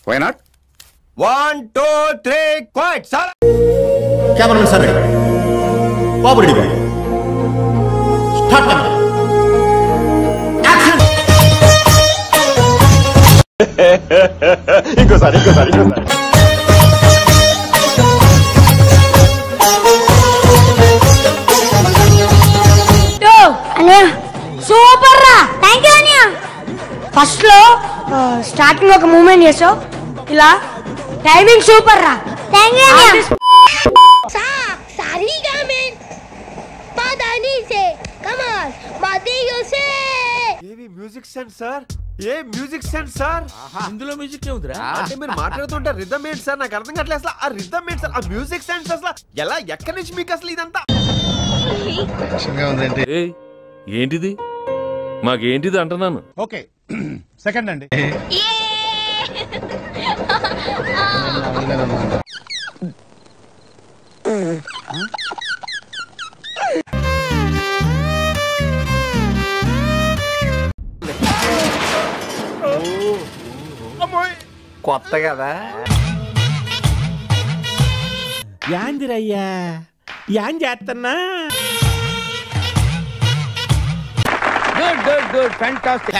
Why not? 1 2 3 quiet sir. Cameraman sir బాబు ready start action. ఇంకోసారి super రా. Thank you అనియా. ఫస్ట్ లో స్టార్టింగ్ ఒక మూమెంట్ చేసావు, ఇలా టైమింగ్ సూపర్ రా. థ్యాంక్ యూ అనియా. సారీగా మెన్ పదని సే కమాల్ మదియో సే. ఏవి మ్యూజిక్ సెన్స్ సార్? ఏ మ్యూజిక్ సెన్స్ సార్? ఇందులో మ్యూజిక్ ఏముందిరా? అంటే మీరు మాట్లాడుతుంటే రిథమ్ ఏంటి సార్? నాకు అర్థం కావట్లేదు అసలు. ఆ రిథమ్ ఏంటి సార్? ఆ మ్యూజిక్ సెన్స్ అసలు ఎలా, ఎక్కడి నుంచి మీకు అసలు ఇదంతా? ఏంటిది? మాకేంటిది అంటున్నాను. ఓకే సెకండ్ అండి. కొత్త కదా. యాందిరయ్యా యాన్ చేస్తున్నా. Good fantastic.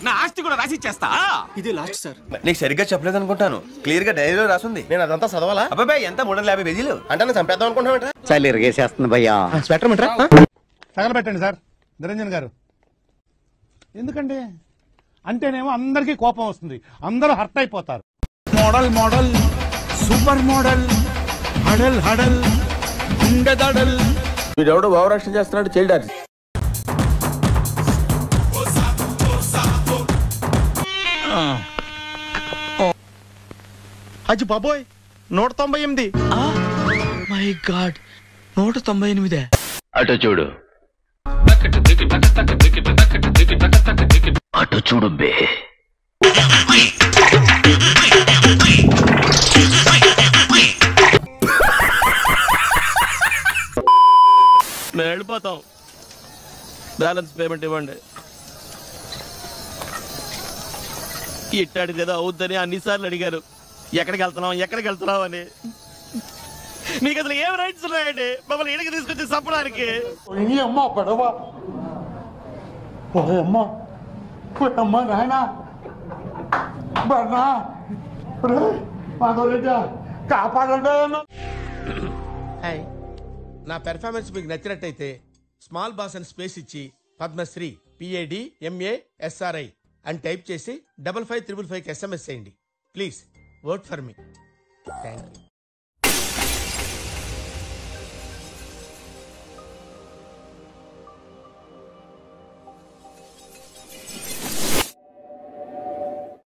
నా ఆస్తి కూడా రాసి ఇచ్చేస్తా. ఇది లాస్ట్ సార్. నీకు సరిగ్గా చెప్పలేదు అనుకుంటాను. క్లియర్ గా డైరీలో రాసింది. నేను అదంతా చదవాలా? అబ్బాయి ఎంత 350 పేజీలు అంటే నేను చంపేద్దాం అనుకుంటున్నా. చలి ఇరిగేసేస్తుంది భయ్యా. స్వెటర్ మిట్రా తగలబెట్టండి సార్ నిరంజన్ గారు. ఎందుకంటే అంటేనేమో అందరికీ కోపం వస్తుంది, అందరూ హర్ట్ అయిపోతారు. మోడల్ మోడల్ సూపర్ మోడల్ హడల్ హడల్ ఉండదడల్. వీడెవడో భావరక్షణ చేస్తున్నాడు చైల్డ్ ఆర్టిస్ట్. అజ్జి బాబోయ్ 198. My god 198. అటు చూడు, అటు చూడు బే. మేము వెళ్ళిపోతాం. బ్యాలెన్స్ పేమెంట్ ఇవ్వండి. ఇట్టాడిది ఏదో అవుద్దని అన్నిసార్లు అడిగారు. ఎక్కడికి వెళ్తున్నాం అని. మీకు అసలు ఏం రైట్స్ ఉన్నాయండి మమ్మల్ని ఇడికి తీసుకొచ్చి చంపడానికి? నా పెర్ఫార్మెన్స్ మీకు నచ్చినట్టయితే స్మాల్ బాస్ అని స్పేస్ ఇచ్చి పద్మశ్రీ PADMASRI అని టైప్ చేసి 5555 SMS చేయండి. Please vote for me. Thank you.